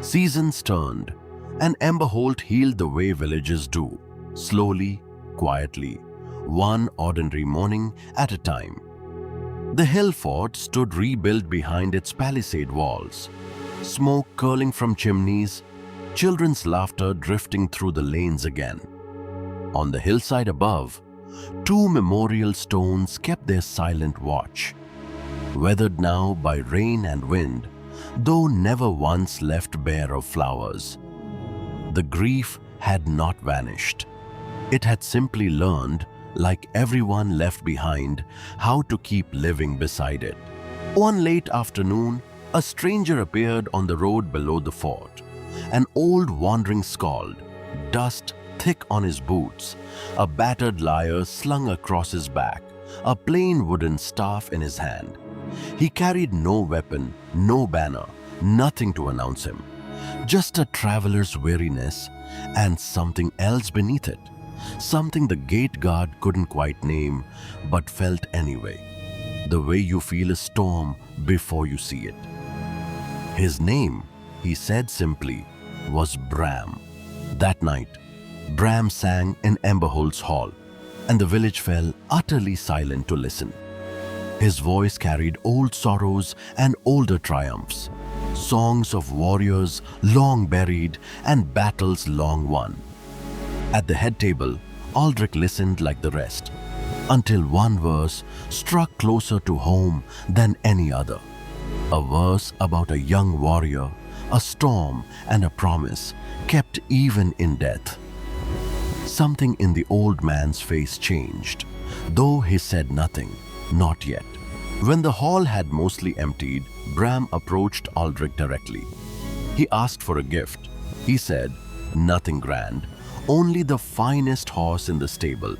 Seasons turned, and Emberholt healed the way villagers do, slowly, quietly, one ordinary morning at a time. The hill fort stood rebuilt behind its palisade walls, smoke curling from chimneys, children's laughter drifting through the lanes again. On the hillside above, two memorial stones kept their silent watch, weathered now by rain and wind, though never once left bare of flowers. The grief had not vanished. It had simply learned, like everyone left behind, how to keep living beside it. One late afternoon, a stranger appeared on the road below the fort. An old wandering Skald, dust thick on his boots, a battered lyre slung across his back, a plain wooden staff in his hand. He carried no weapon, no banner, nothing to announce him. Just a traveler's weariness and something else beneath it. Something the gate guard couldn't quite name, but felt anyway. The way you feel a storm before you see it. His name, he said simply, was Bram. That night, Bram sang in Emberholt's hall, and the village fell utterly silent to listen. His voice carried old sorrows and older triumphs, songs of warriors long buried and battles long won. At the head table, Aldric listened like the rest, until one verse struck closer to home than any other. A verse about a young warrior, a storm and a promise kept even in death. Something in the old man's face changed, though he said nothing, not yet. When the hall had mostly emptied, Bram approached Aldric directly. He asked for a gift. He said, nothing grand, only the finest horse in the stable.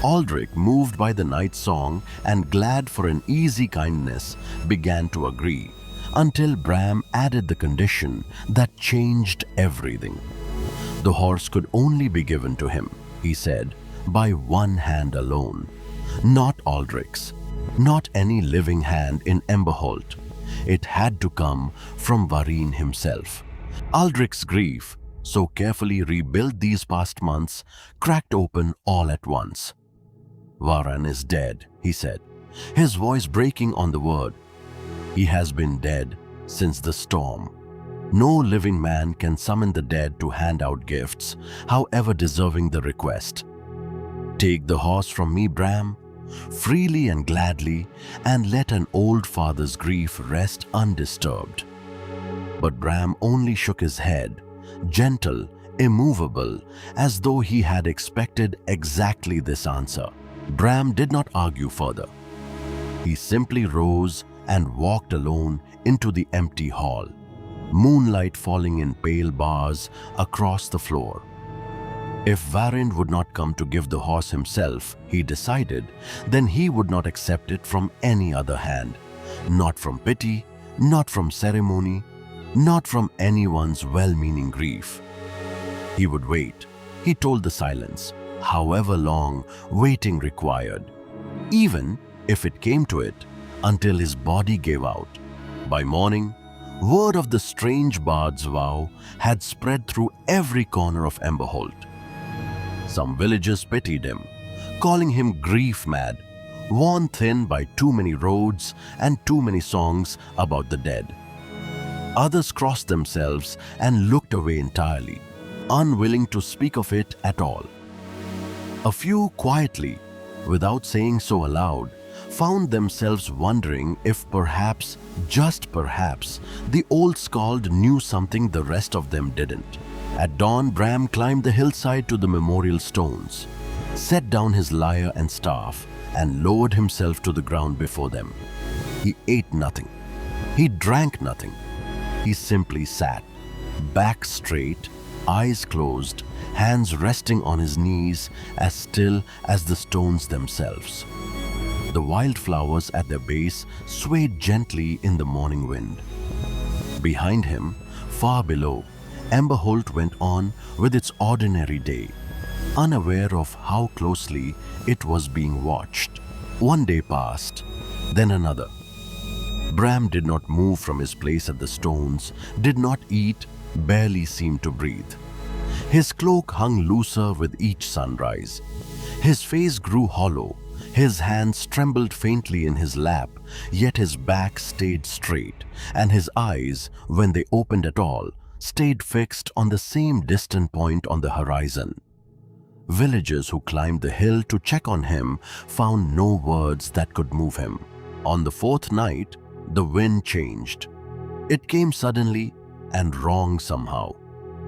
Aldric, moved by the night song and glad for an easy kindness, began to agree, until Bram added the condition that changed everything. The horse could only be given to him, he said, by one hand alone. Not Aldric's, not any living hand in Emberholt. It had to come from Varin himself. Aldric's grief, so carefully rebuilt these past months, cracked open all at once. Varan is dead, he said, his voice breaking on the word. He has been dead since the storm. No living man can summon the dead to hand out gifts, however deserving the request. Take the horse from me, Bram, freely and gladly, and let an old father's grief rest undisturbed. But Bram only shook his head, gentle, immovable, as though he had expected exactly this answer. Bram did not argue further. He simply rose and walked alone into the empty hall, moonlight falling in pale bars across the floor. If Varin would not come to give the horse himself, he decided, then he would not accept it from any other hand. Not from pity, not from ceremony, not from anyone's well-meaning grief. He would wait, he told the silence, however long waiting required, even if it came to it, until his body gave out. By morning, word of the strange bard's vow had spread through every corner of Emberholt. Some villagers pitied him, calling him grief-mad, worn thin by too many roads and too many songs about the dead. Others crossed themselves and looked away entirely, unwilling to speak of it at all. A few quietly, without saying so aloud, found themselves wondering if perhaps, just perhaps, the old Skald knew something the rest of them didn't. At dawn, Bram climbed the hillside to the memorial stones, set down his lyre and staff, and lowered himself to the ground before them. He ate nothing. He drank nothing. He simply sat, back straight, eyes closed, hands resting on his knees, as still as the stones themselves. The wildflowers at their base swayed gently in the morning wind. Behind him, far below, Emberholt went on with its ordinary day, unaware of how closely it was being watched. One day passed, then another. Bram did not move from his place at the stones, did not eat, barely seemed to breathe. His cloak hung looser with each sunrise. His face grew hollow. His hands trembled faintly in his lap, yet his back stayed straight, and his eyes, when they opened at all, stayed fixed on the same distant point on the horizon. Villagers who climbed the hill to check on him found no words that could move him. On the fourth night, the wind changed. It came suddenly and wrong somehow,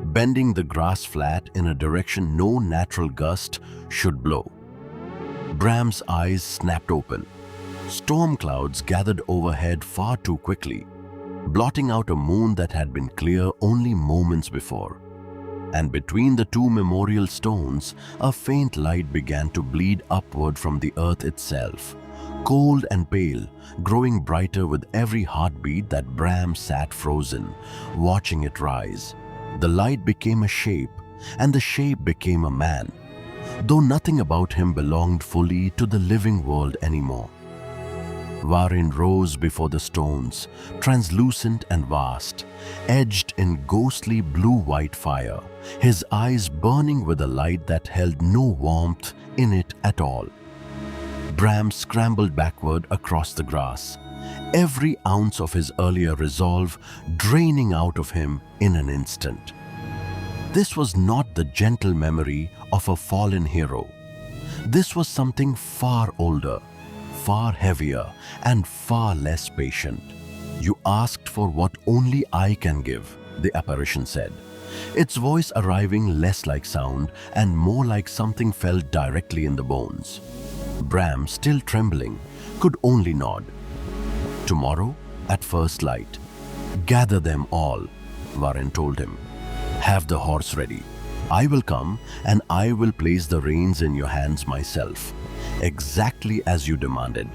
bending the grass flat in a direction no natural gust should blow. Bram's eyes snapped open. Storm clouds gathered overhead far too quickly, blotting out a moon that had been clear only moments before. And between the two memorial stones, a faint light began to bleed upward from the earth itself, cold and pale, growing brighter with every heartbeat that Bram sat frozen, watching it rise. The light became a shape, and the shape became a man, though nothing about him belonged fully to the living world anymore. Varin rose before the stones, translucent and vast, edged in ghostly blue-white fire, his eyes burning with a light that held no warmth in it at all. Bram scrambled backward across the grass, every ounce of his earlier resolve draining out of him in an instant. This was not the gentle memory of a fallen hero. This was something far older, far heavier, and far less patient. "You asked for what only I can give," the apparition said, its voice arriving less like sound and more like something felt directly in the bones. Bram, still trembling, could only nod. "Tomorrow, at first light, gather them all," Varin told him. "Have the horse ready. I will come and I will place the reins in your hands myself, exactly as you demanded."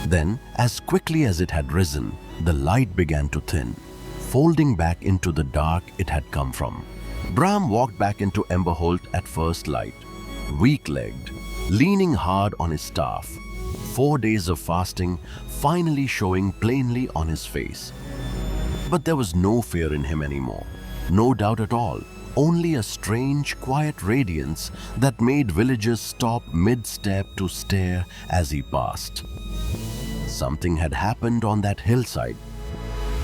Then, as quickly as it had risen, the light began to thin, folding back into the dark it had come from. Bram walked back into Emberholt at first light, weak-legged, leaning hard on his staff, 4 days of fasting finally showing plainly on his face. But there was no fear in him anymore, no doubt at all, only a strange, quiet radiance that made villagers stop mid-step to stare as he passed. Something had happened on that hillside.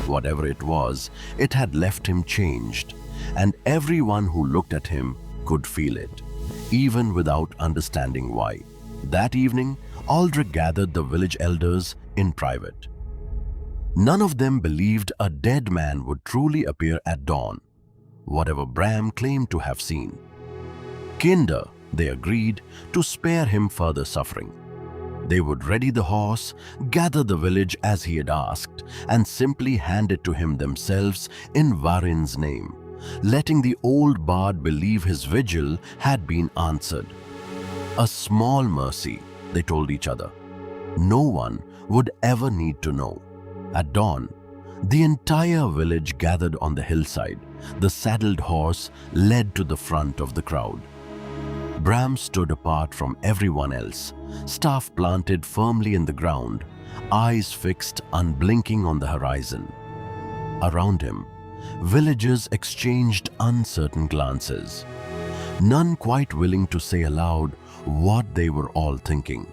Whatever it was, it had left him changed, and everyone who looked at him could feel it, even without understanding why. That evening, Aldric gathered the village elders in private. None of them believed a dead man would truly appear at dawn, whatever Bram claimed to have seen. Kinder, they agreed, to spare him further suffering. They would ready the horse, gather the village as he had asked, and simply hand it to him themselves in Varin's name, letting the old bard believe his vigil had been answered. A small mercy, they told each other. No one would ever need to know. At dawn, the entire village gathered on the hillside. The saddled horse led to the front of the crowd. Bram stood apart from everyone else, staff planted firmly in the ground, eyes fixed unblinking on the horizon. Around him, villagers exchanged uncertain glances, none quite willing to say aloud what they were all thinking.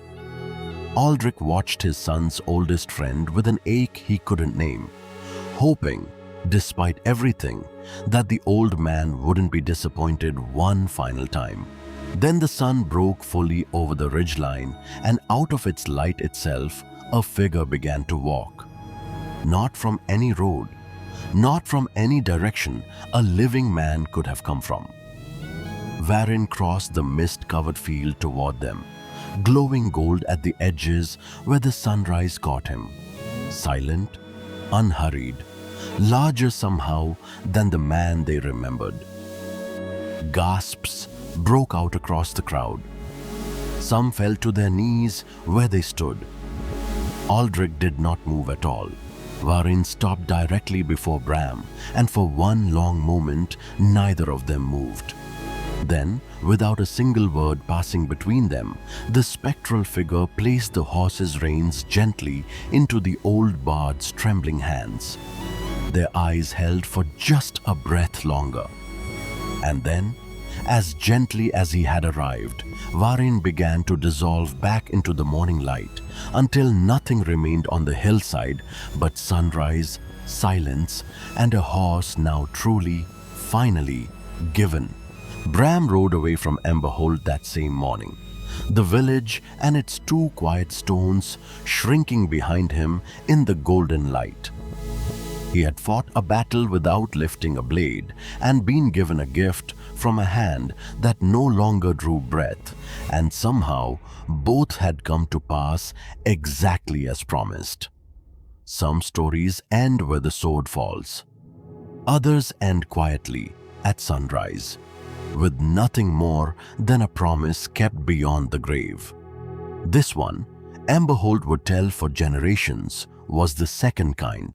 Aldric watched his son's oldest friend with an ache he couldn't name, hoping, despite everything, that the old man wouldn't be disappointed one final time. Then the sun broke fully over the ridgeline, and out of its light itself, a figure began to walk. Not from any road, not from any direction a living man could have come from. Varin crossed the mist-covered field toward them, glowing gold at the edges where the sunrise caught him. Silent, unhurried, larger somehow than the man they remembered. Gasps broke out across the crowd. Some fell to their knees where they stood. Aldric did not move at all. Varin stopped directly before Bram, and for one long moment, neither of them moved. Then, without a single word passing between them, the spectral figure placed the horse's reins gently into the old bard's trembling hands. their eyes held for just a breath longer. And then, as gently as he had arrived, Varin began to dissolve back into the morning light until nothing remained on the hillside but sunrise, silence, and a horse now truly, finally, given. Bram rode away from Emberholt that same morning, the village and its two quiet stones shrinking behind him in the golden light. He had fought a battle without lifting a blade and been given a gift from a hand that no longer drew breath, and somehow both had come to pass exactly as promised. Some stories end where the sword falls. Others end quietly at sunrise, with nothing more than a promise kept beyond the grave. This one, Emberholt would tell for generations, was the second kind.